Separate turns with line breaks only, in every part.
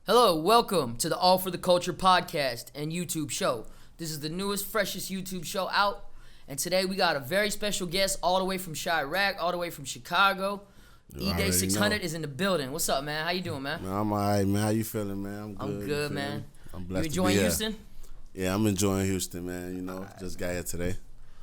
Hello, welcome to the All for the Culture podcast and YouTube show. This is the newest, freshest YouTube show out, and today we got a very special guest all the way from Chirac, all the way from Chicago. EDAI600 is in the building. What's up, man? How you doing, man?
Man, I'm alright, man. How you feeling, man?
I'm good, man.
I'm blessed
You enjoying
to be
Houston?
Here. Yeah, I'm enjoying Houston, man. You know, just got here today.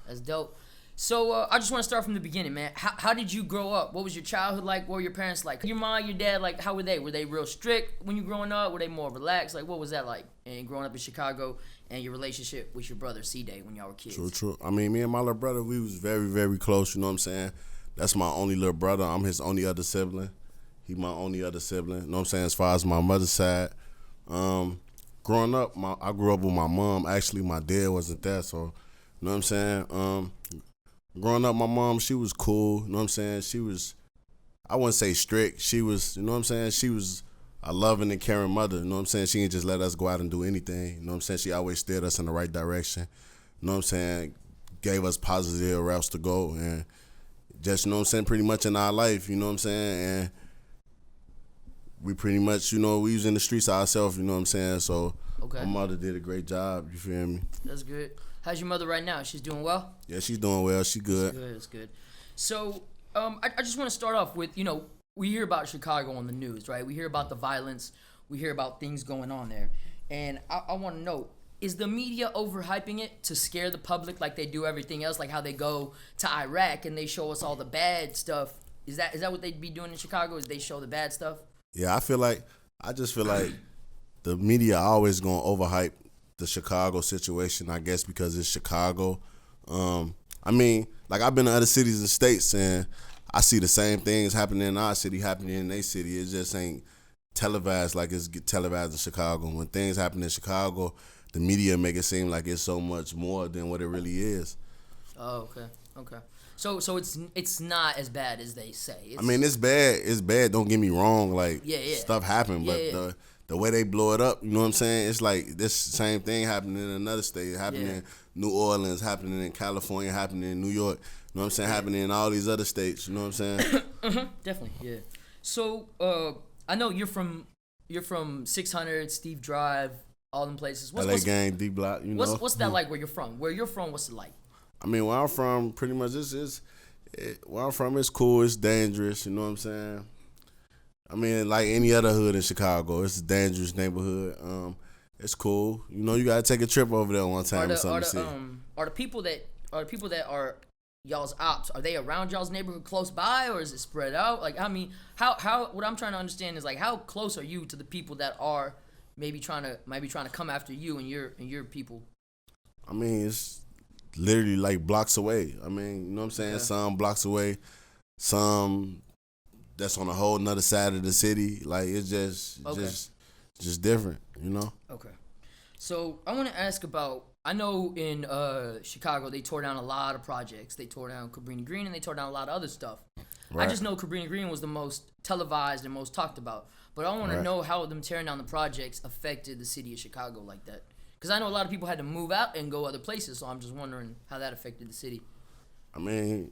That's dope. So I just want to start from the beginning, man. How did you grow up? What was your childhood like? What were your parents like? Your mom, your dad, like, how were they? Were they real strict when you growing up? Were they more relaxed? Like, what was that like? And growing up in Chicago and your relationship with your brother, Cdai, when y'all were kids?
True. I mean, me and my little brother, we was very, very close, you know what I'm saying? That's my only little brother. I'm his only other sibling. He my only other sibling, you know what I'm saying, as far as my mother's side. Growing up, I grew up with my mom. Actually, my dad wasn't there, so, you know what I'm saying? Growing up, my mom, she was cool, you know what I'm saying? She was, I wouldn't say strict. She was, you know what I'm saying? She was a loving and caring mother, you know what I'm saying? She didn't just let us go out and do anything, you know what I'm saying? She always steered us in the right direction, you know what I'm saying? Gave us positive routes to go, and just, you know what I'm saying, pretty much in our life, you know what I'm saying? And we pretty much, you know, we was in the streets ourselves, you know what I'm saying? So
Okay.
my mother did a great job, you feel me?
That's good. How's your mother right now? She's doing well?
Yeah, she's doing well. She good.
That's good. So, I just want to start off with, we hear about Chicago on the news, right? We hear about the violence. We hear about things going on there. And I want to know, is the media overhyping it to scare the public like they do everything else? Like how they go to Iraq and they show us all the bad stuff. Is that what they'd be doing in Chicago? Is they show the bad stuff?
Yeah, I just feel like the media always gonna overhype the Chicago situation, I guess, because it's Chicago. I mean, like, I've been to other cities and states, and I see the same things happening in our city, happening in their city. It just ain't televised like it's televised in Chicago. When things happen in Chicago, the media make it seem like it's so much more than what it really is.
Oh, okay. So it's not as bad as they say.
I mean, it's bad. It's bad. Don't get me wrong. Like, stuff happen, but the way they blow it up, you know what I'm saying? It's like this same thing happening in another state, happening in New Orleans, happening in California, happening in New York. You know what I'm saying? Happening in all these other states. You know what I'm saying?
Definitely, yeah. So I know you're from 600, Steve Drive, all them places.
LA Gang, D Block. You know.
What's that like? Where you're from? Where you're from? What's it like?
I mean, where I'm from, pretty much where I'm from, it's cool. It's dangerous. You know what I'm saying? I mean, like any other hood in Chicago, it's a dangerous neighborhood. It's cool. You know, you gotta take a trip over there one time or something to see.
Are the people that are y'all's ops, are they around y'all's neighborhood close by, or is it spread out? Like, I mean, how what I'm trying to understand is, like, how close are you to the people that are maybe trying to come after you and your people?
I mean, it's literally like blocks away. I mean, you know what I'm saying?
Okay.
Some blocks away, some that's on a whole nother side of the city. Like, it's just different, you know?
Okay. So I want to ask about, I know in Chicago they tore down a lot of projects. They tore down Cabrini Green and they tore down a lot of other stuff.
Right.
I just know Cabrini Green was the most televised and most talked about. But I want to know how them tearing down the projects affected the city of Chicago like that. Because I know a lot of people had to move out and go other places, so I'm just wondering how that affected the city.
I mean,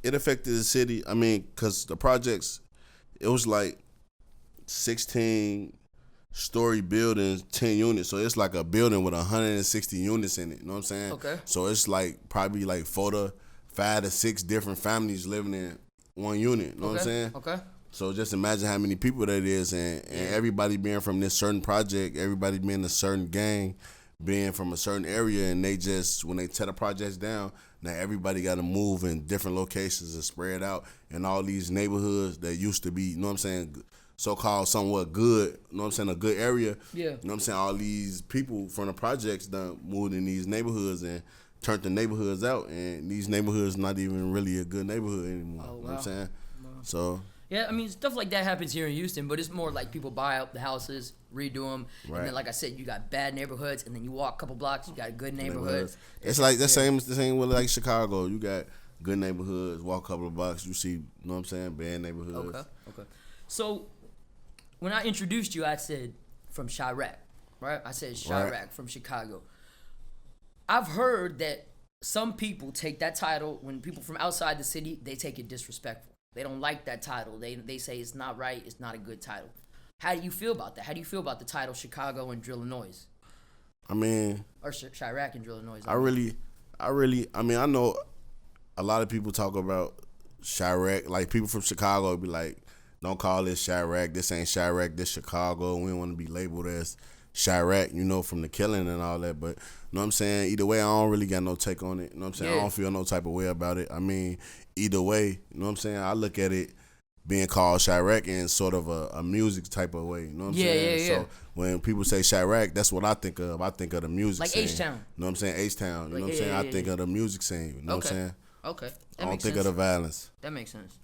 it affected the city. I mean, because the projects, it was like 16-story buildings, 10 units. So it's like a building with 160 units in it. You know what I'm saying?
Okay.
So it's like probably like 5 to 6 different families living in one unit. You know what I'm saying?
Okay.
So just imagine how many people that is, and everybody being from this certain project, everybody being a certain gang, being from a certain area, and they just, when they tear the projects down, now everybody got to move in different locations and spread out in all these neighborhoods that used to be, you know what I'm saying, so-called somewhat good, you know what I'm saying, a good area.
Yeah.
You know what I'm saying? All these people from the projects done moved in these neighborhoods and turned the neighborhoods out, and these neighborhoods not even really a good neighborhood anymore.
Oh,
you know what I'm saying?
Wow.
So...
Yeah, I mean, stuff like that happens here in Houston, but it's more like people buy up the houses, redo them, and then, like I said, you got bad neighborhoods, and then you walk a couple blocks, you got good neighborhoods.
It's like the same with like Chicago. You got good neighborhoods, walk a couple of blocks, you see, you know what I'm saying, bad neighborhoods.
Okay. So, when I introduced you, I said from Chirac, right? I said Chirac from Chicago. I've heard that some people take that title, when people from outside the city, they take it disrespectful. They don't like that title. They say it's not right. It's not a good title. How do you feel about that? How do you feel about the title Chicago and Drillinois?
I mean,
Or Chirac and Drillinois?
I mean, I know a lot of people talk about Chirac. Like, people from Chicago would be like, don't call this Chirac. This ain't Chirac. This Chicago. We don't want to be labeled as Chirac, you know, from the killing and all that. But, you know what I'm saying? Either way, I don't really got no take on it. You know what I'm saying?
Yeah.
I don't feel no type of way about it. I mean, either way, you know what I'm saying? I look at it being called Chirac in sort of a music type of way. You know what I'm saying?
Yeah.
So when people say Chirac, that's what I think of. I think of the music
Like
scene.
H-Town.
You know what I'm saying? H-Town. You know what I'm saying? I think of the music scene. You know what I'm saying?
Okay.
I don't think of the violence.
That makes sense.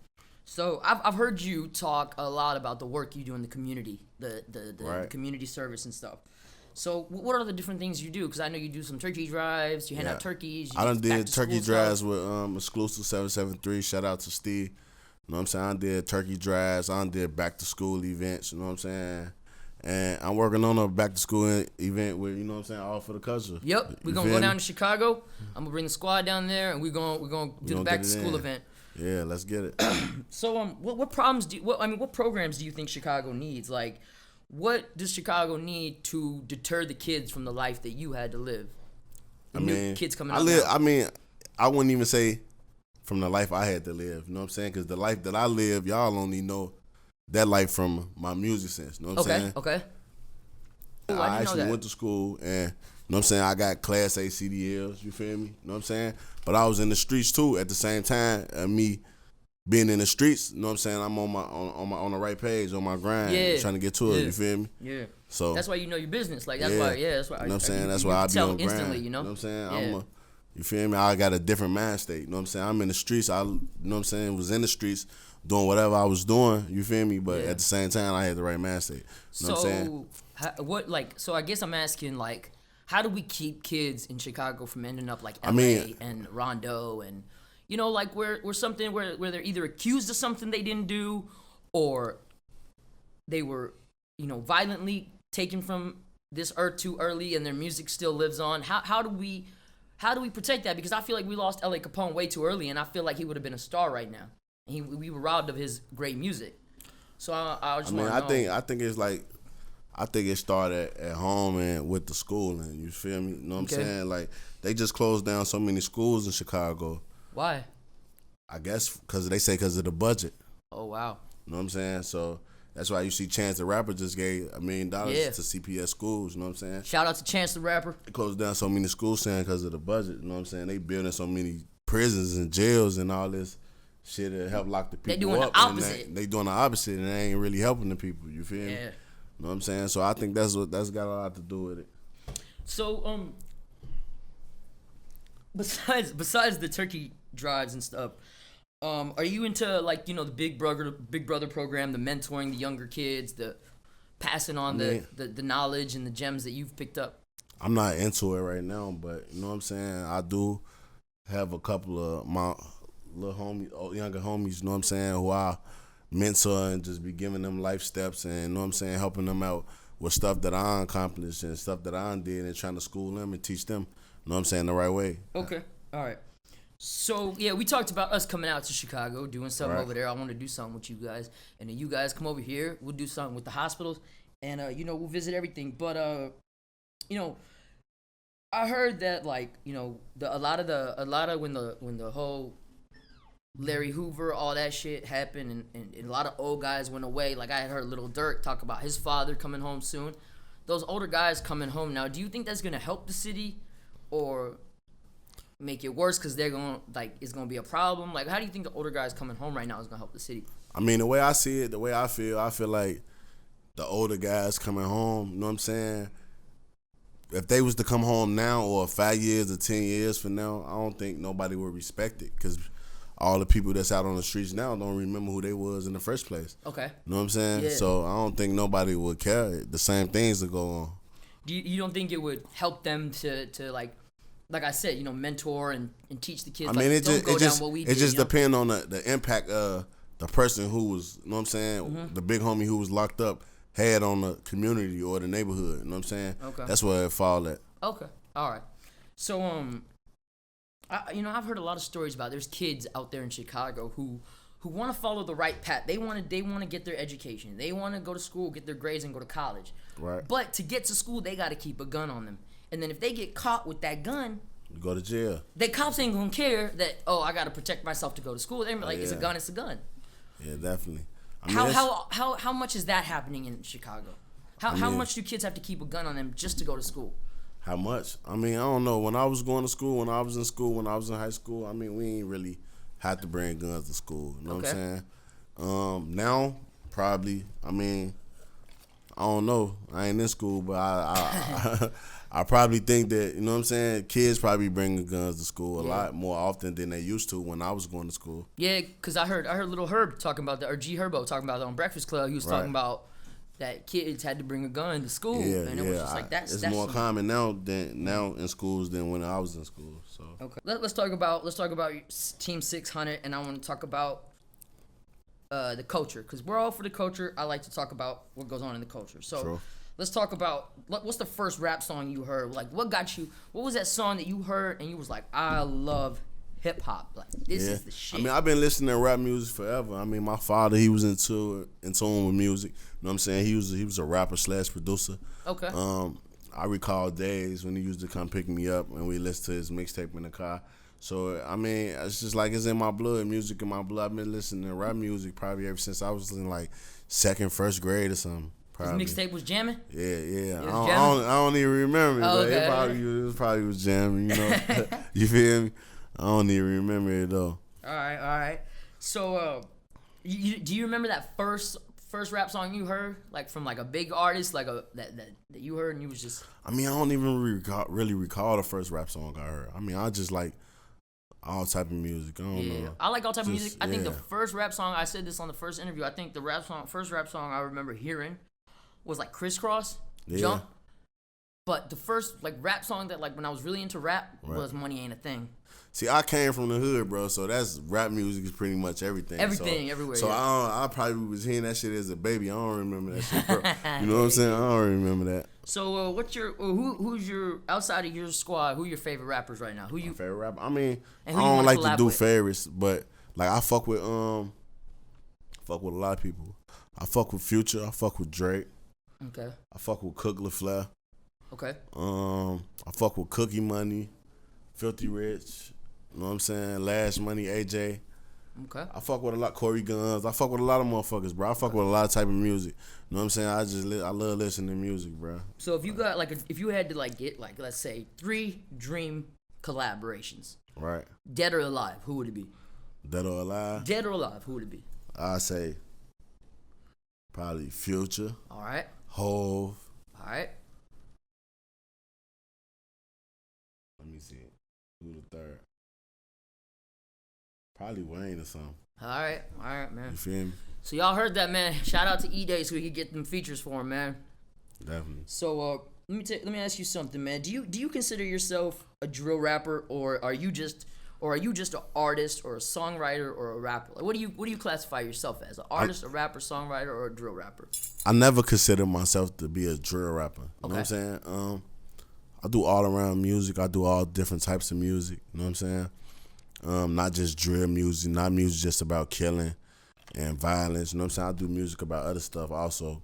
So I've heard you talk a lot about the work you do in the community, the
Right.
community service and stuff. So what are the different things you do? Because I know you do some turkey drives, you hand out turkeys.
I done
do back
did
to
turkey
school
drives
stuff.
with exclusive 773. Shout out to Steve. You know what I'm saying? I did turkey drives. I did back to school events. You know what I'm saying? And I'm working on a back to school event with, you know what I'm saying, all for the culture.
Yep, we're gonna go down to Chicago. I'm gonna bring the squad down there, and we're gonna do the back to school event.
Yeah, let's get it.
So what problems what programs do you think Chicago needs? Like, what does Chicago need to deter the kids from the life that you had to live? The new kids coming up now.
I mean, I wouldn't even say from the life I had to live. You know what I'm saying? Because the life that I live, y'all only know that life from my music sense. You know what I'm saying?
Okay. Ooh,
I
didn't know
actually
that.
went to school and, you know what I'm saying, I got Class A CDLs, you feel me? You know what I'm saying? But I was in the streets too at the same time. Me being in the streets, you know what I'm saying, I'm on the right page, on my grind, trying to get to it, you feel me?
Yeah.
So
That's why you know your business. Like that's why
you know what I'm saying? That's why I be
tell
on grind.
instantly, you know?
You know what I'm saying?
Yeah.
You feel me? I got a different mind state. You know what I'm saying? I'm in the streets. You know what I'm saying? Was in the streets doing whatever I was doing. You feel me? But at the same time, I had the right mind state. You know what I'm saying?
So I guess I'm asking, like, how do we keep kids in Chicago from ending up like LA and Rondo and, you know, like where they're either accused of something they didn't do or they were, you know, violently taken from this earth too early and their music still lives on? How do we protect that? Because I feel like we lost L.A. Capone way too early, and I feel like he would have been a star right now. And we were robbed of his great music. So I just want to know.
I think it's like, I think it started at home and with the schooling. You feel me? You know what I'm saying? Like, they just closed down so many schools in Chicago.
Why?
I guess because of the budget.
Oh, wow.
You know what I'm saying? So that's why you see Chance the Rapper just gave $1 million to CPS schools. You know what I'm saying?
Shout out to Chance the Rapper.
They closed down so many schools saying because of the budget. You know what I'm saying? They building so many prisons and jails and all this shit to help lock the people up.
They doing the opposite.
They doing the opposite, and they ain't really helping the people. You feel me?
Yeah.
You know what I'm saying? So I think that's got a lot to do with it.
So besides the turkey drives and stuff, are you into, like, you know, the Big Brother program, the mentoring the younger kids, the passing on the knowledge and the gems that you've picked up?
I'm not into it right now, but you know what I'm saying? I do have a couple of my little homies, younger homies, you know what I'm saying, who I mentor and just be giving them life steps and, you know what I'm saying, helping them out with stuff that I accomplished and stuff that I did and trying to school them and teach them, you know what I'm saying, the right way.
Okay. All right. So, yeah, we talked about us coming out to Chicago, doing something over there. I want to do something with you guys. And then you guys come over here. We'll do something with the hospitals. And, you know, we'll visit everything. But, you know, I heard that, like, you know, a lot of when the whole Larry Hoover, all that shit happened, and a lot of old guys went away. Like, I had heard Lil Durk talk about his father coming home soon. Those older guys coming home now, do you think that's going to help the city or make it worse because they're going, like, it's going to be a problem? Like, how do you think the older guys coming home right now is going to help the city?
I mean, the way I see it, the way I feel like the older guys coming home, you know what I'm saying? If they was to come home now or 5 years or 10 years from now, I don't think nobody would respect it because all the people that's out on the streets now don't remember who they was in the first place.
Okay.
You know what I'm saying?
Yeah.
So I don't think nobody would care. The same things that go on.
You don't think it would help them to like I said, you know, mentor and teach the kids?
I mean,
like,
it just depends on the impact the person who was, you know what I'm saying, the big homie who was locked up had on the community or the neighborhood. You know what I'm saying?
Okay.
That's where it fall at.
Okay. All right. So I've heard a lot of stories about there's kids out there in Chicago who who want to follow the right path. They want to get their education. They want to go to school, get their grades, and go to college.
Right.
But to get to school, they got to keep a gun on them. And then if they get caught with that gun,
You go to jail.
the cops ain't gonna care that, oh, I got to protect myself to go to school. They're gonna be like,
yeah.
it's a gun, it's a gun.
Yeah, definitely. I mean,
How much is that happening in Chicago? How much do kids have to keep a gun on them just to go to school?
How much? I mean, I don't know. When I was going to school, when I was in school, when I was in high school, I mean, we ain't really had to bring guns to school. You know what I'm saying? Now, probably, I mean, I don't know. I ain't in school, but I probably think that, you know what I'm saying, kids probably bringing guns to school a lot more often than they used to when I was going to school.
Yeah, because I heard Little Herb talking about that, or G Herbo talking about that on Breakfast Club. He was talking about that kids had to bring a gun to school. And it was just like, that's
more common now in schools than when I was in school. So
okay, let's talk about Team 600, and I want to talk about the culture, because we're all for the culture. I like to talk about what goes on in the culture. So
True.
let's talk about what's the first rap song you heard? Like, what was that song that you heard and you was like, I love hip hop. Like, this is the shit.
I mean, I've been listening to rap music forever. I mean, my father, he was in tune with music. You know what I'm saying? He was a rapper / producer.
Okay.
I recall days when he used to come pick me up and we listened to his mixtape in the car. So, I mean, it's just like it's in my blood, music in my blood. I've been listening to rap music probably ever since I was in like first grade or something. Probably.
His mixtape was jamming?
Yeah.
Was
I don't even remember it,
oh,
but
okay.
it probably was jamming, you know. You feel me? I don't even remember it though.
All right. So, do you remember that first rap song you heard, like from like a big artist, like that you heard and you was just?
I mean, I don't even really recall the first rap song I heard. I mean, I just like all type of music. I don't know.
I like all type of music. I think the first rap song, I said this on the first interview, I think the first rap song I remember hearing was like Crisscross, Jump. But the first like rap song that like when I was really into rap was Money Ain't a Thing.
See, I came from the hood, bro, so that's rap music is pretty much everything.
Everywhere.
So I probably was hearing that shit as a baby. I don't remember that shit, bro. You know what I'm saying? I don't remember that.
So what's your who's your outside of your squad? Who your favorite rappers right now?
My favorite rapper? I mean, I
you
don't like to do
with?
favorites, but like I fuck with a lot of people. I fuck with Future. I fuck with Drake.
Okay.
I fuck with Cook LaFleur.
Okay.
I fuck with Cookie Money, Filthy Rich. You know what I'm saying? Lash Money, AJ.
Okay.
I fuck with a lot, Corey Guns. I fuck with a lot of motherfuckers, bro. I fuck with a lot of type of music. You know what I'm saying? I love listening to music, bro.
So if you got like if you had to like get like let's say 3 dream collaborations,
right?
Dead or alive, who would it be?
Dead or alive?
Dead or alive, who would it be?
I say probably Future.
All right.
Hove.
All right.
Let me see. Who the third? Probably Wayne or something.
All right, man.
You feel me?
So y'all heard that, man. Shout out to EDAI so we could get them features for him, man.
Definitely.
So let me ask you something, man. Do you consider yourself a drill rapper, or are you just an artist or a songwriter or a rapper? Like, what do you classify yourself as? An artist, a rapper, songwriter, or a drill rapper?
I never consider myself to be a drill rapper. You know what I'm saying? I do all around music. I do all different types of music. You know what I'm saying? Not just drill music, not music just about killing and violence. You know what I'm saying? I do music about other stuff also.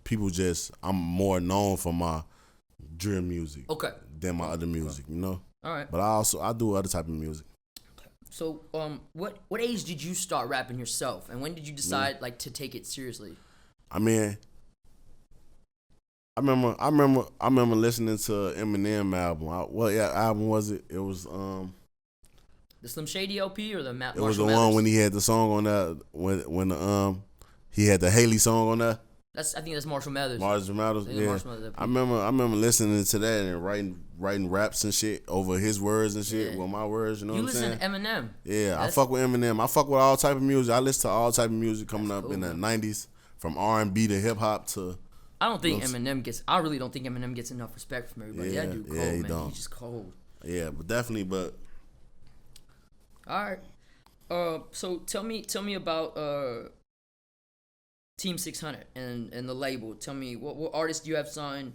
I'm more known for my drill music than my other music, you know?
All right.
But I do other type of music.
So, what age did you start rapping yourself, and when did you decide like to take it seriously?
I mean, I remember listening to Eminem album. What album was it? It was
the Slim Shady LP or the
It was the one when he had the song on that when he had the Haley song on that.
I think that's Marshall Mathers.
Marshall Mathers, yeah.
Marshall Mathers
I remember listening to that and writing raps and shit over his words and shit with my words. You know what I'm saying?
You listen to Eminem.
Yeah, I fuck with Eminem. I fuck with all type of music. I listen to all type of music coming up in the '90s, from R&B to hip hop to.
I don't think Eminem gets. I really don't think Eminem gets enough respect from everybody.
Yeah,
that dude cold,
he
man.
don't.
He's just cold.
Yeah, but definitely, but.
All right. So tell me about Team 600 and the label. Tell me what artists you have signed,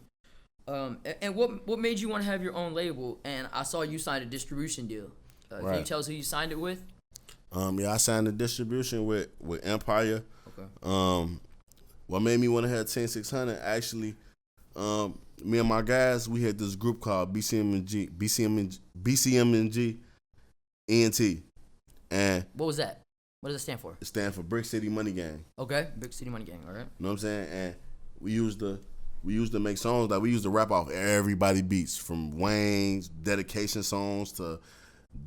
and what made you want to have your own label. And I saw you sign a distribution deal. Can you tell us who you signed it with?
Yeah, I signed a distribution with Empire.
Okay.
What made me want to have 10600 actually, me and my guys, we had this group called BCMNG ENT. And
What was that? What does it stand for?
it stands for Brick City Money Gang.
Okay, Big City Money Gang. All right.
You know what I'm saying? And we used to make songs, like we used to rap off everybody beats, from Wayne's dedication songs to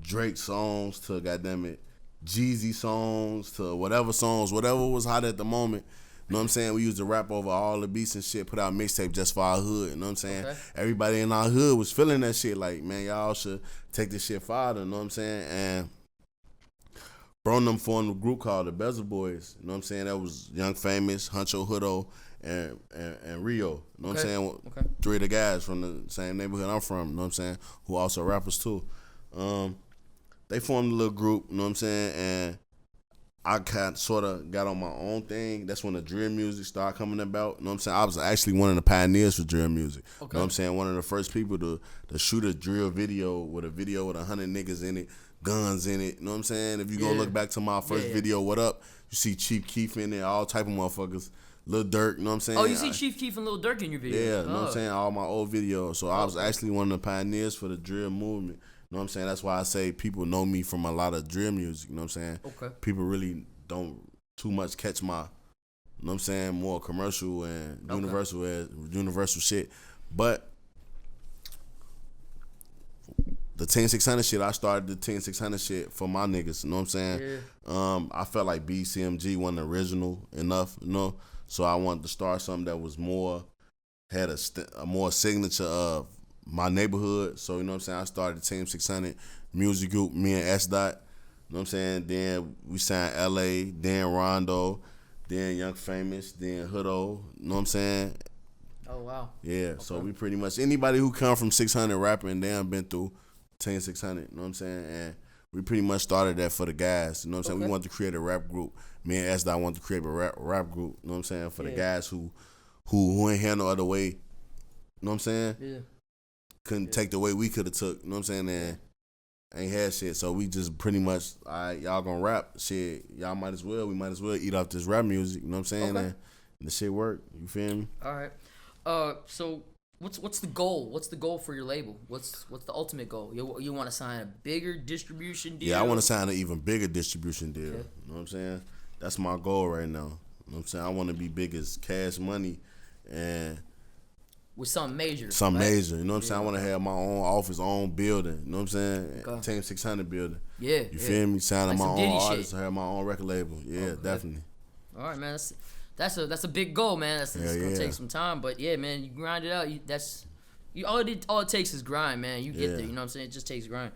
Drake songs to goddammit Jeezy songs to whatever was hot at the moment. You know what I'm saying? We used to rap over all the beats and shit, put out mixtape just for our hood. You know what I'm saying?
Okay.
Everybody in our hood was feeling that shit, like, man, y'all should take this shit farther. You know what I'm saying? And bro, them formed a group called the Bezel Boys. You know what I'm saying? That was Young Famous, Huncho Hoodo, and Rio. You know what I'm saying?
Okay.
3 of the guys from the same neighborhood I'm from, you know what I'm saying? Who also rappers too. They formed a little group, you know what I'm saying? And I sort of got on my own thing. That's when the drill music started coming about. You know what I'm saying? I was actually one of the pioneers for drill music. Okay. You know what I'm saying? One of the first people to shoot a drill video with 100 niggas in it, guns in it. You know what I'm saying? If you go look back to my first video, What Up? You see Chief Keef in there, all type of motherfuckers. Lil Durk, you know what I'm saying?
Oh, you see Chief Keef and Lil Durk in your video?
Yeah, you know what I'm saying? All my old videos. So I was actually one of the pioneers for the drill movement. You know what I'm saying? That's why I say people know me from a lot of drill music. You know what I'm saying?
Okay.
People really don't too much catch my, you know what I'm saying, more commercial and universal shit. But the 10600 shit, I started the 10600 shit for my niggas. You know what I'm saying? Yeah. I felt like BCMG wasn't original enough, you know? So I wanted to start something that was had a more signature of my neighborhood. So, you know what I'm saying? I started the 10600 music group, me and Edai. You know what I'm saying? Then we signed LA, then Rondo, then Young Famous, then Hoodo. You know what I'm saying?
Oh, wow.
Yeah, okay. So we pretty much, anybody who come from 600 rapping, they done been through 10600. You know what I'm saying? And we pretty much started that for the guys. You know what I'm saying? We wanted to create a rap group. Me and Edai wanted to create a rap group. You know what I'm saying? For the guys who ain't had no other way. You know what I'm saying? Yeah. Couldn't take the way we could have took. You know what I'm saying? And ain't had shit. So we just pretty much, all right, y'all gonna rap. Shit, we might as well eat off this rap music. You know what I'm saying? And the shit work. You feel me?
All right. So what's the goal? What's the goal for your label? What's the ultimate goal? You want to sign a bigger distribution deal?
Yeah, I want to sign an even bigger distribution deal. Okay. You know what I'm saying? That's my goal right now. You know what I'm saying? I want to be big as Cash Money and
with something major.
Something major. You know what I'm saying? I want to have my own office, own building. You know what I'm saying? Okay. 10600 building. Yeah. You feel me? Signing like my own artists, have my own record label. Yeah, definitely. All
right, man. That's a big goal, man. It's gonna take some time, but yeah, man, you grind it out. All it takes is grind, man. You get there. You know what I'm saying? It just takes grind.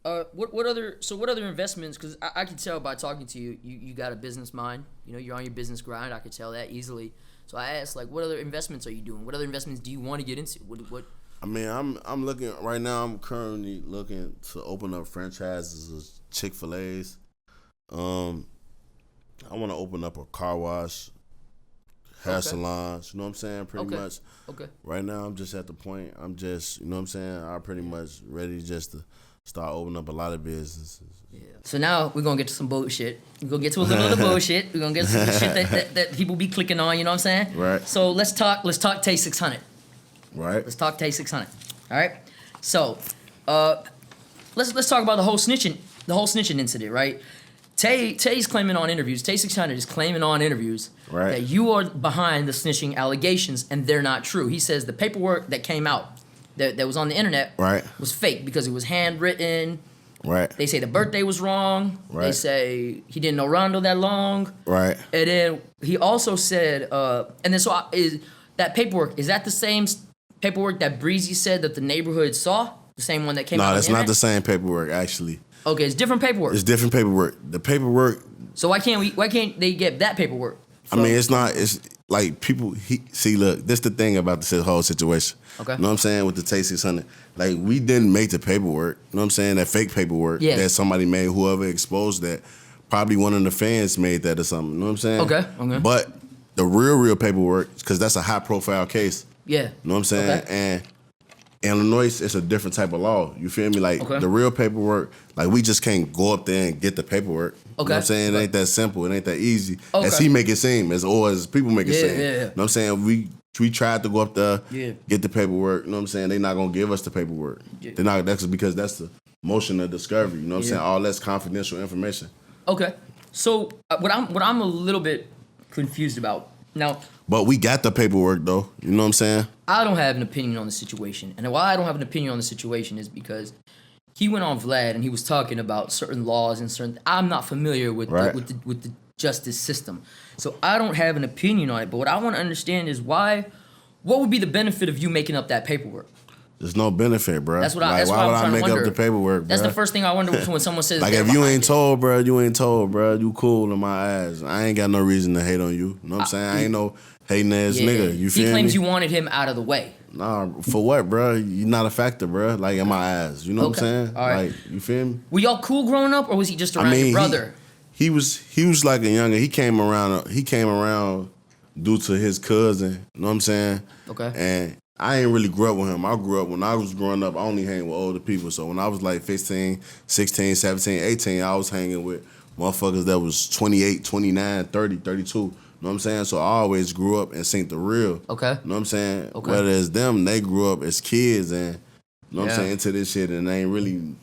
What other investments? Because I can tell by talking to you, you got a business mind. You know, you're on your business grind. I could tell that easily. So I asked, like, what other investments are you doing? What other investments do you want to get into? What?
I mean, I'm looking right now. I'm currently looking to open up franchises of Chick-fil-A's. I want to open up a car wash, hair salons. You know what I'm saying? Pretty much. Okay. Right now, I'm just at the point. I'm just, you know what I'm saying? I'm pretty much ready just to start opening up a lot of businesses.
Yeah. So now we're gonna get to some bullshit. We're gonna get to a little bit of bullshit. We're gonna get to some shit that people be clicking on. You know what I'm saying?
Right.
So let's talk Tay600.
Right.
Let's talk Tay600. All right. So, let's talk about the whole snitching incident. Right. Tay's claiming on interviews. Tay600 is claiming on interviews that you are behind the snitching allegations, and they're not true. He says the paperwork that came out that was on the internet was fake because it was handwritten.
Right.
They say the birthday was wrong. Right. They say he didn't know Rondo that long.
Right.
And then he also said, is that paperwork, is that the same paperwork that Breezy said that the neighborhood saw? The same one that came out?
No, that's not the same paperwork, actually.
Okay, it's different paperwork.
It's different paperwork. The paperwork.
So why can't they get that paperwork?
I mean, it's like people, look, this the thing about this whole situation. Okay. You know what I'm saying? With the Tay600. Like, we didn't make the paperwork. You know what I'm saying? That fake paperwork that somebody made, whoever exposed that. Probably one of the fans made that or something. You know what I'm saying? Okay. But the real paperwork, because that's a high profile case. Yeah. You know what I'm saying? Okay. And Illinois, it's a different type of law. You feel me? Like the real paperwork, like we just can't go up there and get the paperwork. You know what I'm saying? It ain't that simple. It ain't that easy. As he make it seem, as people make it seem. You know what I'm saying? We tried to go up there, get the paperwork. You know what I'm saying? They not gonna give us the paperwork. They're not. That's because that's the motion of discovery. You know what I'm saying? All that's confidential information. Okay.
So what I'm a little bit confused about now.
But we got the paperwork though. You know what I'm saying?
I don't have an opinion on the situation, and why I don't have an opinion on the situation is because he went on Vlad and he was talking about certain laws and certain. I'm not familiar with with the justice system, so I don't have an opinion on it. But what I want to understand is why. What would be the benefit of you making up that paperwork?
There's no benefit, bro.
That's what
why would I make up the paperwork, bro?
That's the first thing I wonder when someone says.
Like if you ain't told, bro, you ain't told, bro. You cool in my eyes. I ain't got no reason to hate on you. You know what I'm saying? I ain't no hating ass nigga. You feel me?
He claims you wanted him out of the way.
Nah, for what, bro? You not a factor, bro. Like in my eyes. You know what I'm saying?
All right.
Like, you feel me?
Were y'all cool growing up, or was he just around your brother?
He was like a younger. He came around due to his cousin. You know what I'm saying?
Okay.
And I ain't really grew up with him. I grew up, when I was growing up, I only hang with older people. So when I was like 15, 16, 17, 18, I was hanging with motherfuckers that was 28, 29, 30, 32. You know what I'm saying? So I always grew up and seen the real.
Okay.
You know what I'm saying? Okay. Whether it's them, they grew up as kids and, you know what I'm saying, into this shit, and they ain't really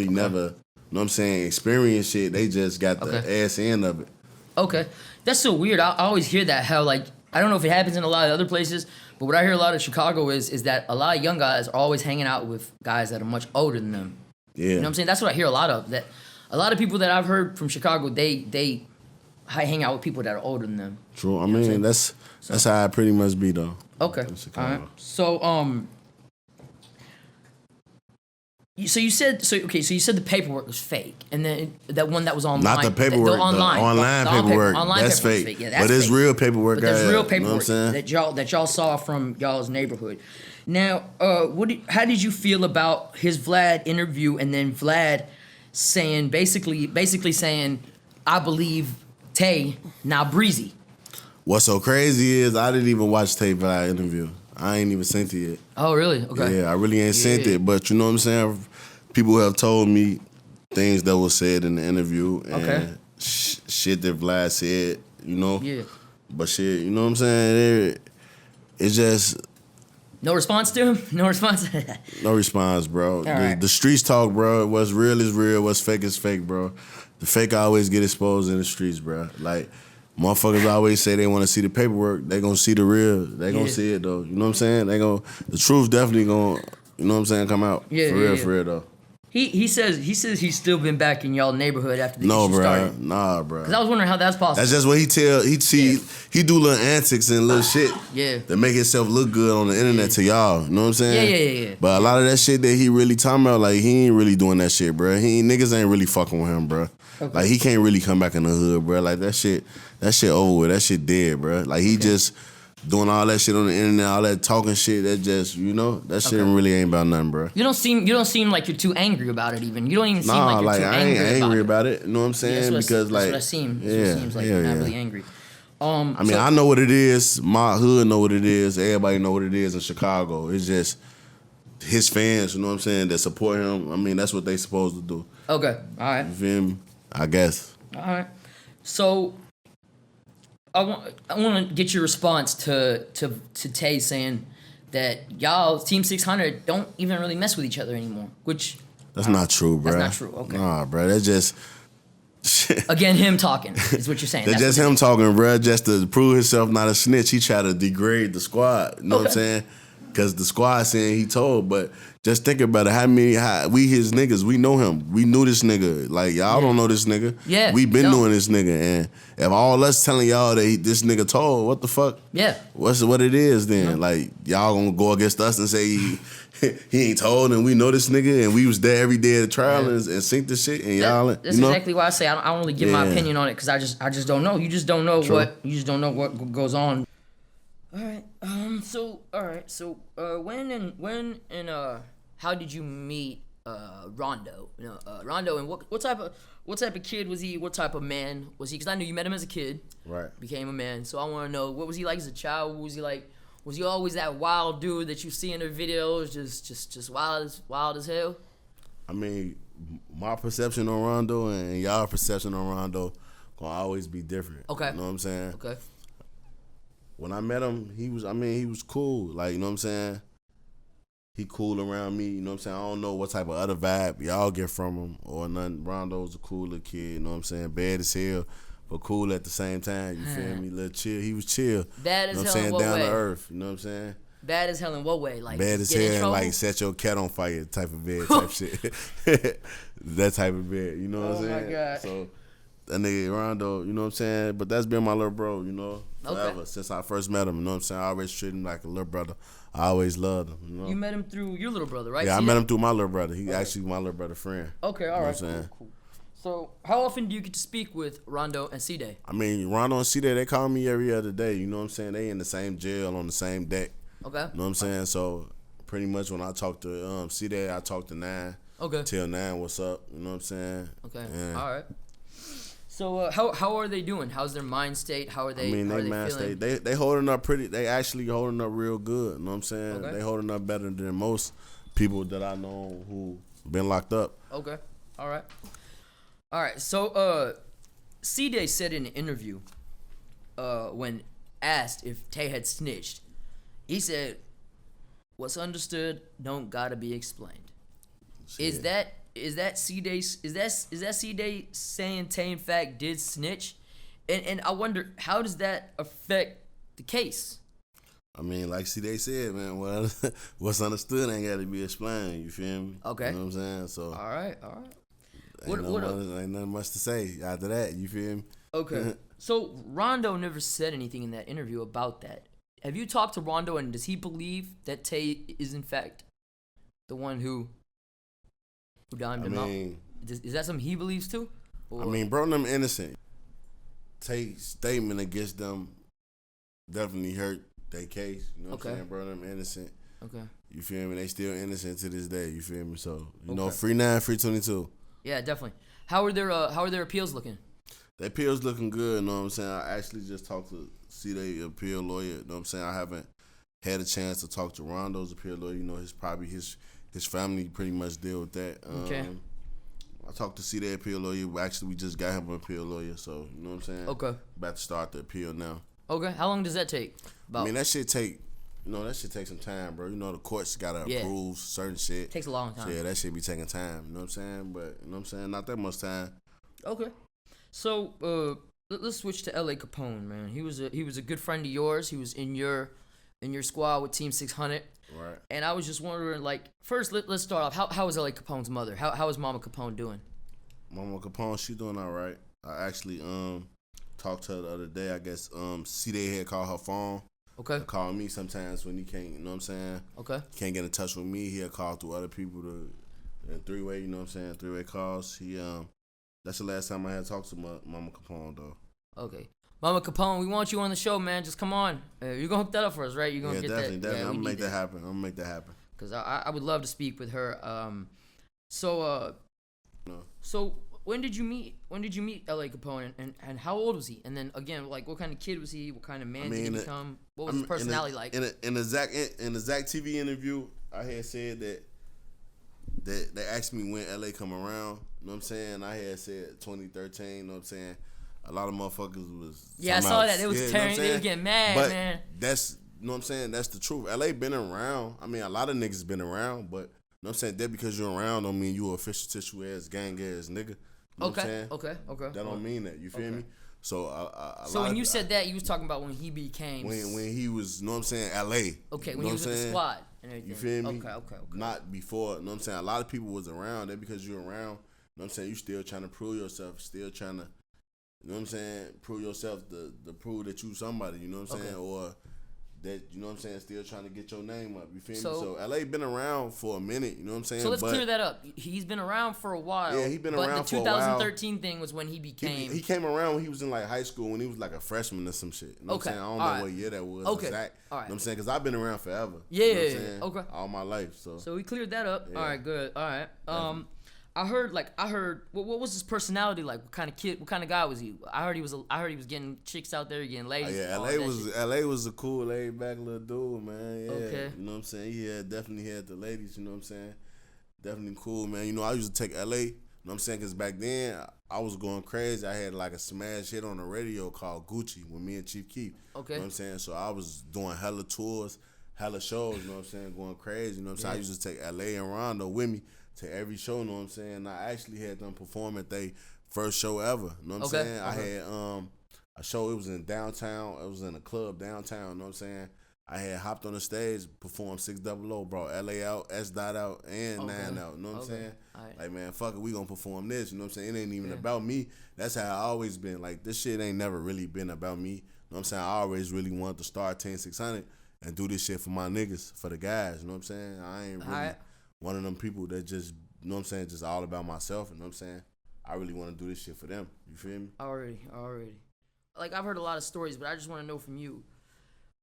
never, you know what I'm saying, experience shit. They just got the ass end of it.
Okay. That's so weird. I always hear that, how, like, I don't know if it happens in a lot of other places, but what I hear a lot of Chicago is that a lot of young guys are always hanging out with guys that are much older than them. Yeah. You know what I'm saying? That's what I hear a lot of. That a lot of people that I've heard from Chicago, they hang out with people that are older than them.
True. I mean, that's how I pretty much be though.
Okay. All right. So So you said the paperwork was fake, and then that one that was online.
Not the paperwork. The online paperwork. That's fake.
Yeah, that's
but it's real paperwork.
But there's real paperwork that y'all saw from y'all's neighborhood. Now, how did you feel about his Vlad interview, and then Vlad saying basically saying, "I believe Tay, now Breezy."
What's so crazy is I didn't even watch Tay Vlad interview. I ain't even sent it yet.
Oh, really? Okay.
Yeah, I really ain't sent it, but you know what I'm saying? People have told me things that was said in the interview and shit that Vlad said, you know? Yeah. But shit, you know what I'm saying? It's just...
No response to him? No response?
No response, bro. The streets talk, bro. What's real is real. What's fake is fake, bro. The fake always get exposed in the streets, bro. Like... Motherfuckers always say they want to see the paperwork. They gonna see the real. They gonna see it though. You know what I'm saying? The truth definitely gonna, you know what I'm saying, come out. Yeah, for real though.
He says he's still been back in y'all neighborhood after the issue started.
Nah, bro.
Because I was wondering how that's possible.
That's just what he do little antics and little shit.
Yeah.
That make himself look good on the internet to y'all. You know what I'm saying?
Yeah.
But a lot of that shit that he really talking about, like he ain't really doing that shit, bro. Niggas ain't really fucking with him, bro. Okay. Like he can't really come back in the hood, bro. Like that shit over with. That shit dead, bro. Like he just doing all that shit on the internet, all that talking shit. That just, you know, that shit really ain't about nothing, bro.
You don't seem like you're too angry about it. Even you don't even seem like you're too angry.
Nah, I ain't angry about it. You know what I'm saying? Because like,
that's what it seems like you're not really angry.
I mean, I know what it is. My hood know what it is. Everybody know what it is in Chicago. It's just his fans. You know what I'm saying? That support him. I mean, that's what they supposed to do.
Okay. All right.
You feel me? I guess.
All right. So I want to get your response to Tay saying that y'all Team 600 don't even really mess with each other anymore. Which
that's not true, bro.
That's not true. Okay.
Nah, bro. That's just
again him talking is what you're saying.
That's just him talking, bro. Just to prove himself not a snitch. He tried to degrade the squad. You know what I'm saying? Because the squad saying he told, but just think about it. We his niggas, we know him. We knew this nigga. Like, y'all don't know this nigga. Yeah. We been knowing this nigga. And if all us telling y'all that this nigga told, what the fuck? Yeah. What it is then? Like, y'all gonna go against us and say he ain't told and we know this nigga and we was there every day at the trial and sink the shit and y'all.
That's exactly why I say I don't really give my opinion on it because I just don't know. You just don't know what goes on. All right. So when and how did you meet Rondo? You know, Rondo, and what type of kid was he? What type of man was he? Because I knew you met him as a kid. Right. Became a man. So I want to know, what was he like as a child? What was he like Was he always that wild dude that you see in the videos, just wild as hell?
I mean, my perception on Rondo and y'all perception on Rondo gonna always be different.
Okay.
You know what I'm saying?
Okay.
When I met him, he was cool. Like, you know what I'm saying? He cool around me, you know what I'm saying? I don't know what type of other vibe y'all get from him or nothing. Rondo's a cooler kid, you know what I'm saying? Bad as hell, but cool at the same time, you feel me? Little chill. He was chill.
Bad as
you know
hell
what I'm saying?
in what
Down
way?
to earth, you know what I'm saying?
Bad as hell in what way? Like,
Bad as
get in
hell and
trouble?
like set your cat on fire type of bed type shit. That type of bed, you know what I'm saying?
Oh my God.
So that nigga Rondo, you know what I'm saying? But that's been my little bro, you know, forever.
Okay.
Since I first met him, you know what I'm saying? I always treated him like a little brother. I always loved him, you know?
You met him through your little brother, right?
Yeah, I
See
met
that?
him through my little brother. He actually my little brother friend.
Okay, all
You know
right,
what I'm saying?
cool. So, how often do you get to speak with Rondo and Cdai?
I mean, Rondo and Cdai, they call me every other day, you know what I'm saying? They in the same jail on the same deck.
Okay.
You know what I'm saying? So, pretty much when I talk to Cdai, I talk to Nine.
Okay.
Tell Nine what's up, you know what I'm saying?
Okay.
Yeah.
All right. So, how are they doing? How's their mind state? How are they?
I mean,
how are
they
they
man
feeling?
state. They holding up pretty. They actually holding up real good. You know what I'm saying?
Okay.
They holding up better than most people that I know who been locked up.
Okay. All right. All right. So, Cdai said in an interview, when asked if Tay had snitched, he said, "What's understood don't gotta be explained." Is that Cdai saying Tay in fact did snitch? And I wonder, how does that affect the case?
I mean, like Cdai said, man, what's understood ain't got to be explained. You feel me?
Okay.
You know what I'm saying? So
All right.
ain't nothing much to say after that. You feel me?
Okay. So Rondo never said anything in that interview about that. Have you talked to Rondo, and does he believe that Tay is in fact the one who dimed him out? Is that something he believes too? Or?
I mean, bro, them innocent. Tay's statement against them definitely hurt their case. You know what I'm saying? Bro, them innocent.
Okay.
You feel me? They still innocent to this day. You feel me? So, you know,
Okay.
free 9, free 22.
Yeah, definitely. How are their appeals looking?
The appeal's looking good, you know what I'm saying? I actually just talked to Cdai appeal lawyer, you know what I'm saying? I haven't had a chance to talk to Rondo's appeal lawyer. You know, his family pretty much deal with that.
Okay.
I talked to Cdai appeal lawyer. Actually, we just got him an appeal lawyer, so you know what I'm saying?
Okay.
About to start the appeal now.
Okay. How long does that take?
I mean, that shit take some time, bro. You know, the courts gotta approve certain shit.
Takes a long time.
So, yeah, that shit be taking time. You know what I'm saying? But you know what I'm saying? Not that much time.
Okay. So, let's switch to LA Capone, man. He was a good friend of yours. He was in your squad with Team 600.
Right.
And I was just wondering, like, first let's start off. How is LA Capone's mother? How is Mama Capone doing?
Mama Capone, she doing all right. I actually talked to her the other day. I guess Cdai had called her phone.
Okay.
Call me sometimes when he can't, you know what I'm saying?
Okay.
Can't get in touch with me. He'll call through other people in three-way, you know what I'm saying? Three-way calls. That's the last time I had talked to Mama Capone, though.
Okay. Mama Capone, we want you on the show, man. Just come on. You're gonna hook that up for us, right? You're gonna get
definitely,
that.
definitely.
Yeah,
I'm gonna make that happen.
Cause I would love to speak with her. So when did you meet LA Capone, and how old was he? And then again, like, what kind of kid was he? What kind of man did he become? What was his personality like?
In the Zack TV interview, I had said that they asked me when LA come around. You know what I'm saying? I had said 2013. You know what I'm saying? A lot of motherfuckers was.
Yeah, I saw that. It was tearing. They were getting mad,
but
man.
That's, you know what I'm saying? That's the truth. LA been around. I mean, a lot of niggas been around, but you know what I'm saying? That because you're around don't mean you a official tissue ass gang ass nigga. You know what I'm saying?
Okay.
That don't mean that. You feel me? So
so when you said that, you was talking about when he became
when he was, you know what I'm saying, LA.
Okay, when he was with the squad and everything.
You feel me?
Okay.
Not before, you know what I'm saying? A lot of people was around. That because you're around, you know what I'm saying, you still trying to prove yourself, still trying to, you know what I'm saying, prove yourself to prove that you somebody, you know what I'm saying? Or that, you know what I'm saying, still trying to get your name up. You feel me? So LA been around for a minute, you know what I'm saying?
So let's clear that up. He's been around for a while.
Yeah, he been around for a while.
But the 2013 thing was when he became.
He came around when he was in like high school, when he was like a freshman or some shit. You know what I'm saying? I don't know what year that was.
Okay.
Exact.
All right.
You know what I'm saying? Because I've been around forever.
Yeah,
you know what I'm saying?
Okay.
All my life. So
we cleared that up.
Yeah.
All right, good. All right. I heard what was his personality like? What kind of kid? What kind of guy was he? I heard he was getting chicks out there, getting ladies.
Yeah, LA was a cool, laid back little dude, man. Yeah,
Okay.
You know what I'm saying? He definitely had the ladies. You know what I'm saying? Definitely cool, man. You know, I used to take LA. You know what I'm saying? Because back then I was going crazy. I had like a smash hit on the radio called Gucci with me and Chief Keef.
Okay.
You know what I'm saying? So I was doing hella tours, hella shows. You know what I'm saying? Going crazy. You know what I'm saying? I used to take LA and Rondo with me to every show, you know what I'm saying? I actually had them perform at their first show ever, you know what I'm saying? I had a show, it was in downtown, it was in a club downtown, you know what I'm saying? I had hopped on the stage, performed 600, brought LA out, S Dot out, and 9 out, you know what I'm saying?
Right.
Like, man, fuck it, we gonna perform this, you know what I'm saying? It ain't even about me. That's how I always been. Like, this shit ain't never really been about me, you know what I'm saying? I always really wanted to start Tay600 and do this shit for my niggas, for the guys, you know what I'm saying? I ain't really one of them people that just, you know what I'm saying, just all about myself, you know what I'm saying? I really want to do this shit for them. You feel me?
Already. Like, I've heard a lot of stories, but I just want to know from you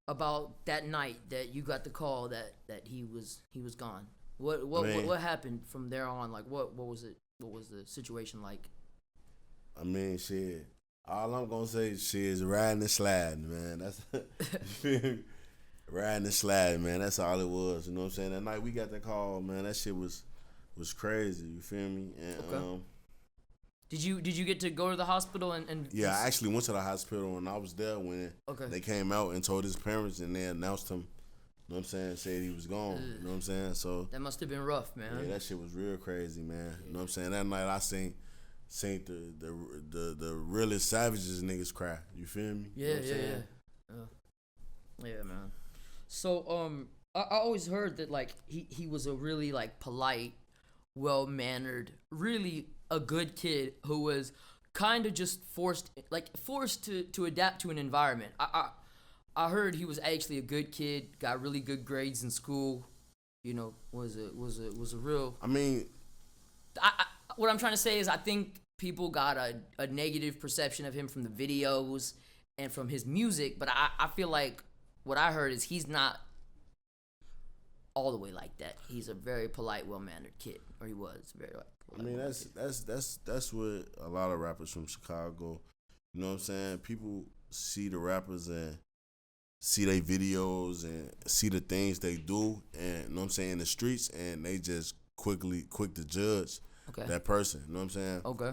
about that night that you got the call that he was gone. What happened from there on? Like, what was it? What was the situation like?
I mean, shit. All I'm gonna say is shit is riding and sliding, man. That's you feel me? Riding and sliding, man. That's all it was. You know what I'm saying? That night we got that call, man. That shit was crazy. You feel me? And
Did you get to go to the hospital and
yeah, I actually went to the hospital and I was there when they came out and told his parents and they announced him. You know what I'm saying? Said he was gone. You know what I'm saying? So
that must have been rough, man.
Yeah, that shit was real crazy, man. You know what I'm saying? That night I seen the realest savages niggas cry. You feel me?
Yeah, you know yeah, man. So I always heard that like he was a really like polite, well-mannered, really a good kid who was kind of just forced to adapt to an environment. I heard he was actually a good kid, got really good grades in school. You know, was a real.
I mean,
what I'm trying to say is I think people got a negative perception of him from the videos and from his music, but I feel like what I heard is he's not all the way like that. He's a very polite, well-mannered kid, or he was very.
I mean, that's what a lot of rappers from Chicago. You know what I'm saying? People see the rappers and see their videos and see the things they do, and you know what I'm saying, in the streets, and they just quick to judge that person. You know what I'm saying?
Okay.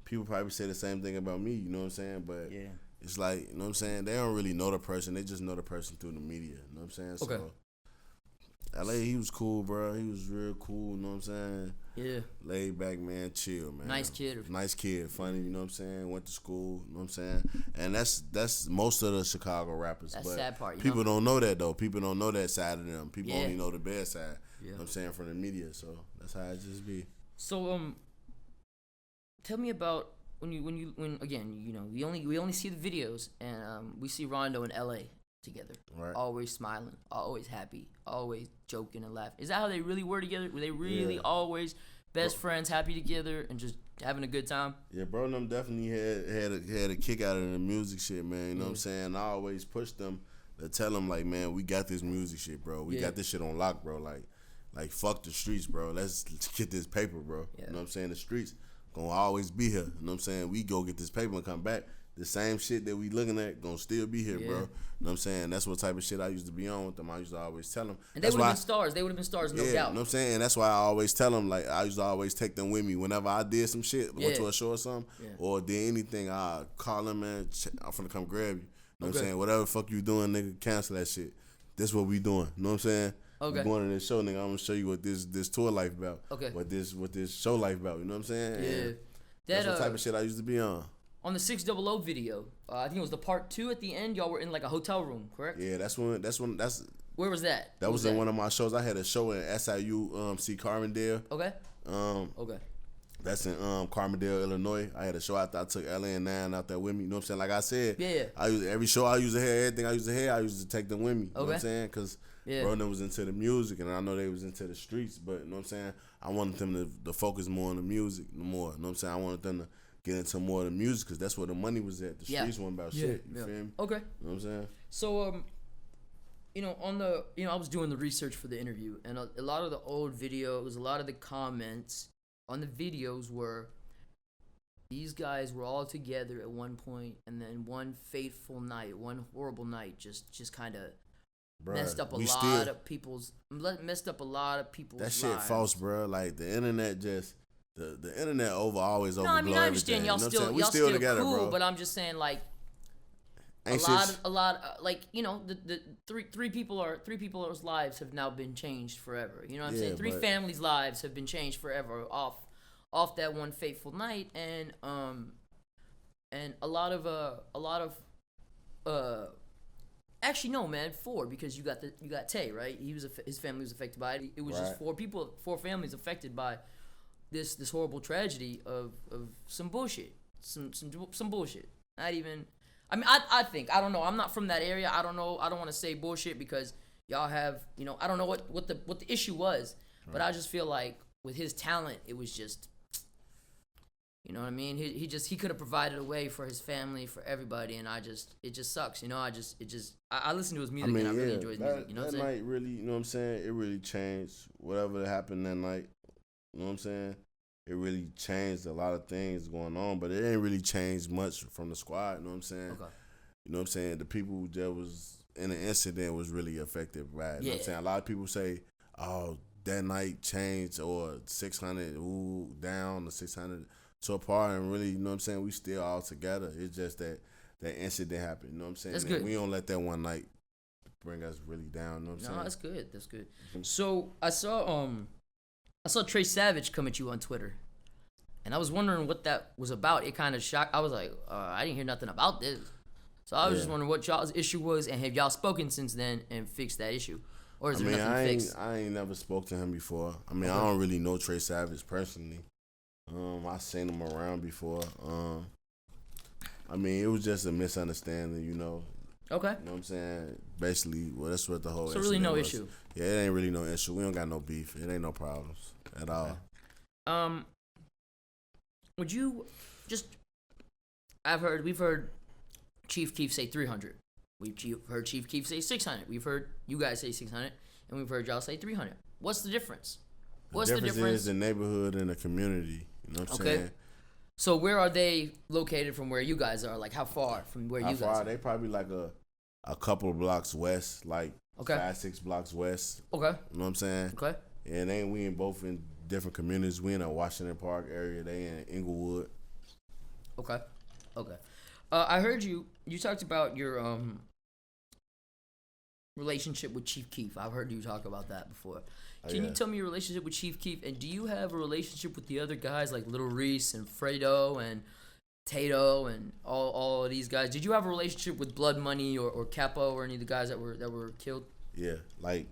People probably say the same thing about me. You know what I'm saying? But it's like, you know what I'm saying, they don't really know the person. They just know the person through the media. You know what I'm saying?
Okay.
So LA, he was cool, bro. He was real cool, you know what I'm saying?
Yeah.
Laid back, man, chill, man.
Nice kid.
Nice kid, funny, you know what I'm saying? Went to school, you know what I'm saying? And that's most of the Chicago rappers.
That's
but
sad part,
people don't know that, though. People don't know that side of them. People only know the bad side, you know what I'm saying, from the media. So that's how it just be.
So, tell me about when again, you know, we only see the videos, and we see Rondo in LA together,
right?
Always smiling, always happy, always joking and laughing. Is that how they really were together? Were they really always best friends, happy together, and just having a good time?
Yeah, bro, them definitely had a kick out of the music shit, man. You know what I'm saying? I always push them to tell them, like, man, we got this music shit, bro. We got this shit on lock, bro. Like fuck the streets, bro. Let's get this paper, bro. You know what I'm saying? The streets gonna always be here. You know what I'm saying? We go get this paper and come back. The same shit that we looking at gonna still be here, bro. You know what I'm saying? That's what type of shit I used to be on with them. I used to always tell them.
And they would have been stars. They would have been stars, no doubt.
You know what I'm saying? And that's why I always tell them, like, I used to always take them with me. Whenever I did some shit, went to a show or something, or did anything, I call them, man, I'm finna come grab you. You know what I'm saying? Whatever the fuck you doing, nigga, cancel that shit. This what we doing. You know what I'm saying? We going to this show, nigga. I'm gonna show you what this tour life about. What this show life about. You know what I'm saying?
Yeah.
That's what type of shit I used to be on.
On the 600 video, I think it was the part 2 at the end. Y'all were in like a hotel room, correct?
Yeah, that's when.
Where was that?
That was in one of my shows. I had a show in SIU, C. Carbondale.
Okay.
That's in Carbondale, Illinois. I had a show out there. I took LA and 9 out there with me. You know what I'm saying? Like I said, I used every show I used to hear, everything I used to hear, I used to take them with me. You know what I'm saying? Because Rondo was into the music, and I know they was into the streets. But you know what I'm saying? I wanted them to focus more on the music more. You know what I'm saying? I wanted them to get into more of the music because that's where the money was at. The streets weren't about shit. You feel me?
Okay.
You know what I'm saying?
So, you know, I was doing the research for the interview, and a lot of the old videos, a lot of the comments on the videos were these guys were all together at one point, and then one fateful night, one horrible night, just kind of messed up a lot of people's
That shit
lives.
false, bro. Like the internet just the internet always
No,
overblow
I mean I understand
everything.
y'all
We
still
together,
cool,
bro.
but I'm just saying like
Ain't
a lot like the three people's lives have now been changed forever. You know what I'm saying? Three families' lives have been changed forever off that one fateful night, and a lot of actually no, man, four, because you got Tay, right? His family was affected by it. It was just four families affected by this horrible tragedy of some bullshit, some bullshit. Not even. I mean, I think, I don't know. I'm not from that area. I don't know. I don't want to say bullshit because y'all have, I don't know what the issue was, but I just feel like with his talent, it was just, you know what I mean? He could have provided a way for his family, for everybody, and it just sucks, I listen to his music and I really enjoy his music, you know what I'm saying?
That night really, you know what I'm saying? It really changed whatever happened that night, you know what I'm saying? It really changed a lot of things going on, but it ain't really changed much from the squad, you know what I'm saying? Okay. You know what I'm saying? The people that was in the incident was really affected by it. You know what I'm saying? A lot of people say, oh, that night changed, or 600, down, or 600 to apart, and really, you know what I'm saying? We still all together. It's just that incident happened, you know what I'm saying?
That's good.
We don't let that one night bring us really down, you know what I'm saying?
No, that's good. So I saw Trey Savage come at you on Twitter, and I was wondering what that was about. It kind of shocked. I was like, I didn't hear nothing about this. So I was just wondering what y'all's issue was, and have y'all spoken since then and fixed that issue? Or is there nothing fixed?
I ain't never spoke to him before. I mean, I don't really know Trey Savage personally. I seen him around before. I mean, it was just a misunderstanding, you know.
Okay.
You know what I'm saying? Basically, well, that's what the whole
So really no
was.
issue?
Yeah, it ain't really no issue. We don't got no beef. It ain't no problems at all.
Would you just... we've heard Chief Keef say 300. We've heard Chief Keef say 600. We've heard you guys say 600, and we've heard y'all say 300. What's the difference?
The difference is the neighborhood and the community. You know what I'm saying?
So where are they located from where you guys are? Like how far from where you guys are?
They probably like a couple of blocks west, like 5-6 blocks west. Okay. You know what I'm saying? Okay. And we both in different communities. We in a Washington Park area. They in Inglewood.
Okay. I heard you talked about your relationship with Chief Keef. I've heard you talk about that before. Can you tell me your relationship with Chief Keef, and do you have a relationship with the other guys like Lil Reese and Fredo and Tato and all of these guys? Did you have a relationship with Blood Money or Capo or any of the guys that were killed?
Yeah, like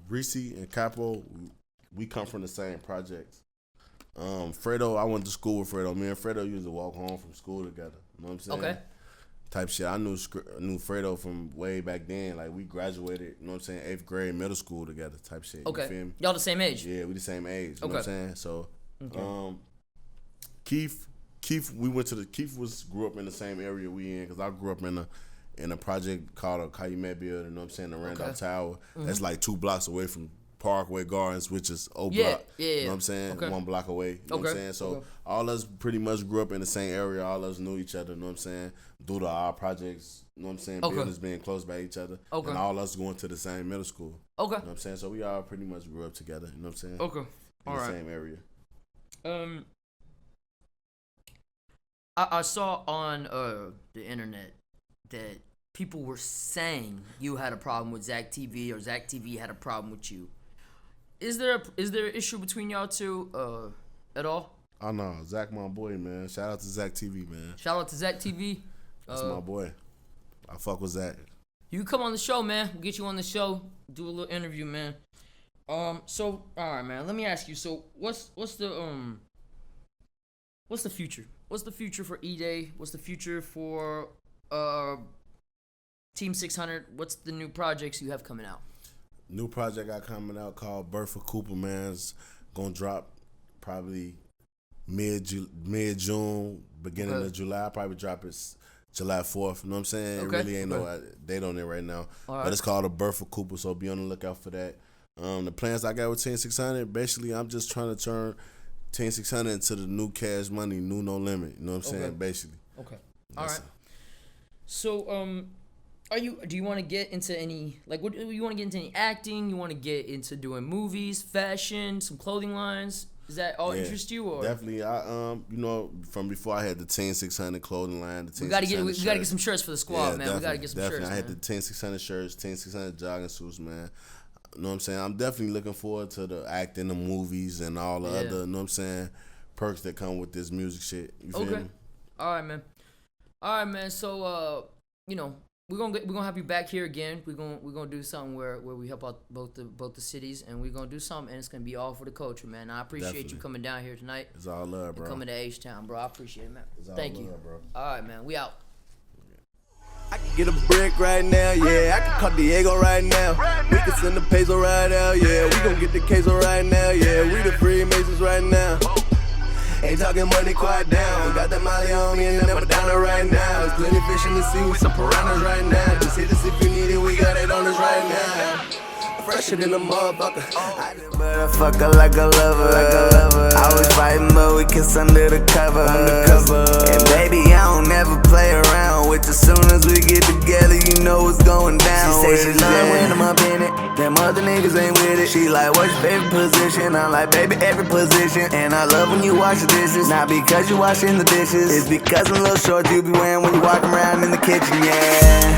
Reese and Capo, we come from the same projects. Fredo, I went to school with Fredo. Me and Fredo used to walk home from school together. You know what I'm saying? Okay. Type shit. I knew Fredo from way back then. Like, we graduated, you know what I'm saying, 8th grade, middle school together type shit.
Okay.
You feel me?
Y'all the same age?
Yeah, we the same age. You know what I'm saying? So, Keef grew up in the same area we in, because I grew up in a project called a Calumet building, you know what I'm saying, the Randolph Tower. Mm-hmm. That's like 2 blocks away from Parkway Gardens, which is O Block. Yeah. You know what I'm saying? 1 block away. You know what I'm saying? So all us pretty much grew up in the same area. All us knew each other, you know what I'm saying? Due to our projects, you know what I'm saying? Buildings being close by each other. And all us going to the same middle school. You know what I'm saying? So we all pretty much grew up together, you know what I'm saying? In the same area.
I saw on the internet that people were saying you had a problem with Zack TV, or Zack TV had a problem with you. Is there an issue between y'all two at all?
Oh no, Zack my boy, man. Shout out to Zack TV, man.
Shout out to Zack TV.
That's my boy. I fuck with Zack.
You can come on the show, man. We'll get you on the show, do a little interview, man. So all right, man. Let me ask you. So what's the future? What's the future for EDAI? What's the future for Team 600? What's the new projects you have coming out?
New project got coming out called Birth for Cooper, man. It's gonna drop probably mid-June, beginning of July. I'll probably drop it July 4th. You know what I'm saying? It really ain't no date on it right now. But it's called a Birth for Cooper, so be on the lookout for that. The plans I got with Team 600, basically I'm just trying to turn Tay600 into the new Cash Money, new No Limit. You know what I'm saying? Basically.
Okay. All right. So, do you want to get into any, like, what, you want to get into any acting? You want to get into doing movies, fashion, some clothing lines? Does that all interest you? Or
definitely, you know, from before I had the Tay600 clothing line.
We gotta get some shirts for the squad, man. We gotta get some shirts.
I had the Tay600 shirts, Tay600 jogging suits, man. You know what I'm saying? I'm definitely looking forward to the acting, the movies, and all the other, you know what I'm saying, perks that come with this music shit. You feel me?
All right, man. So, you know, we're gonna have you back here again. We're gonna do something where we help out both the cities, and we're gonna do something, and it's gonna be all for the culture, man. I appreciate you coming down here tonight.
It's all love, bro.
Coming to H-Town, bro. I appreciate it, man. Thank you,
bro.
All right, man. We out.
I can get a brick right now, yeah. I can call Diego right now. We can send the peso right out, yeah. We gon' get the queso right now, yeah. We the Freemasons right now. Ain't talking money, quiet down. We got the Molly on me and the Madonna right now. There's plenty fish in the sea with some piranhas right now. Just hit us if you need it, we got it on us right now. Fresher than a motherfucker. But I fuck her like a lover. I was fighting, but we kiss under the cover. And baby, I don't ever play around with you. Soon as we get together, you know what's going down. She say she love when I'm up in it. Them other niggas ain't with it. She like, what's your favorite position? I'm like, baby, every position. And I love when you wash the dishes. Not because you washing the dishes. It's because of little shorts you be wearing when you walk around in the kitchen, yeah.